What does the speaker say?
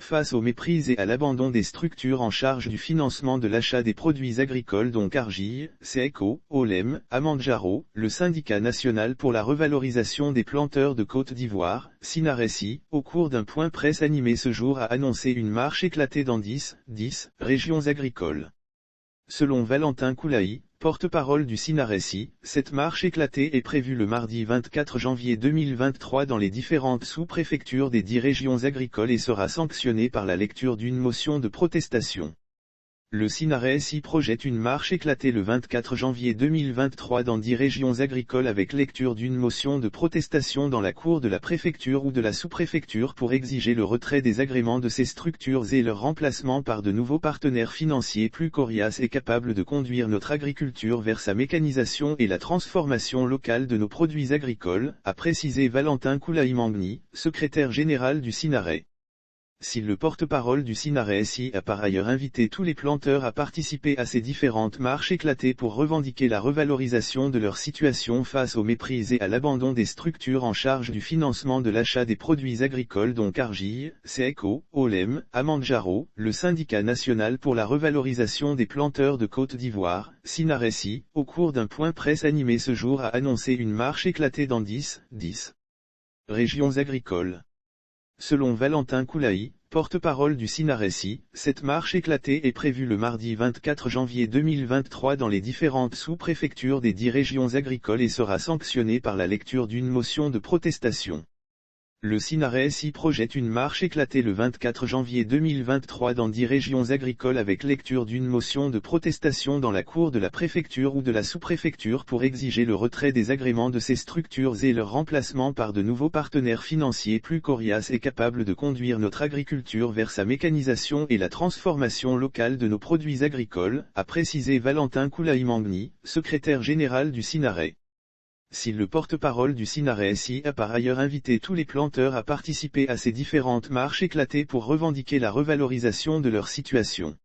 face aux méprises et à l'abandon des structures en charge du financement de l'achat des produits agricoles dont Cargill, Seco, Olem, Amanjaro, le syndicat national pour la revalorisation des planteurs de Côte d'Ivoire, Sinaresi, au cours d'un point presse animé ce jour a annoncé une marche éclatée dans 10 régions agricoles. Selon Valentin Koulaï, porte-parole du Sinaresi, cette marche éclatée est prévue le mardi 24 janvier 2023 dans les différentes sous-préfectures des 10 régions agricoles et sera sanctionnée par la lecture d'une motion de protestation. Le Sinaresi projette une marche éclatée le 24 janvier 2023 dans 10 régions agricoles avec lecture d'une motion de protestation dans la cour de la préfecture ou de la sous-préfecture pour exiger le retrait des agréments de ces structures et leur remplacement par de nouveaux partenaires financiers plus coriaces et capables de conduire notre agriculture vers sa mécanisation et la transformation locale de nos produits agricoles, a précisé Valentin Koulaï Mangni, secrétaire général du Sinaré. Si le porte-parole du Sinaresi a par ailleurs invité tous les planteurs à participer à ces différentes marches éclatées pour revendiquer la revalorisation de leur situation face aux méprises et à l'abandon des structures en charge du financement de l'achat des produits agricoles dont Cargill, Seco, Olem, Amanjaro, le syndicat national pour la revalorisation des planteurs de Côte d'Ivoire, Sinaresi, au cours d'un point presse animé ce jour a annoncé une marche éclatée dans 10 régions agricoles. Selon Valentin Koulaï, porte-parole du Sinaresi, cette marche éclatée est prévue le mardi 24 janvier 2023 dans les différentes sous-préfectures des 10 régions agricoles et sera sanctionnée par la lecture d'une motion de protestation. Le Sinaresi projette une marche éclatée le 24 janvier 2023 dans 10 régions agricoles avec lecture d'une motion de protestation dans la cour de la préfecture ou de la sous-préfecture pour exiger le retrait des agréments de ces structures et leur remplacement par de nouveaux partenaires financiers plus coriaces et capables de conduire notre agriculture vers sa mécanisation et la transformation locale de nos produits agricoles, a précisé Valentin Koulaï Mangni, secrétaire général du Sinaré. Si le porte-parole du Sinaresi a par ailleurs invité tous les planteurs à participer à ces différentes marches éclatées pour revendiquer la revalorisation de leur situation.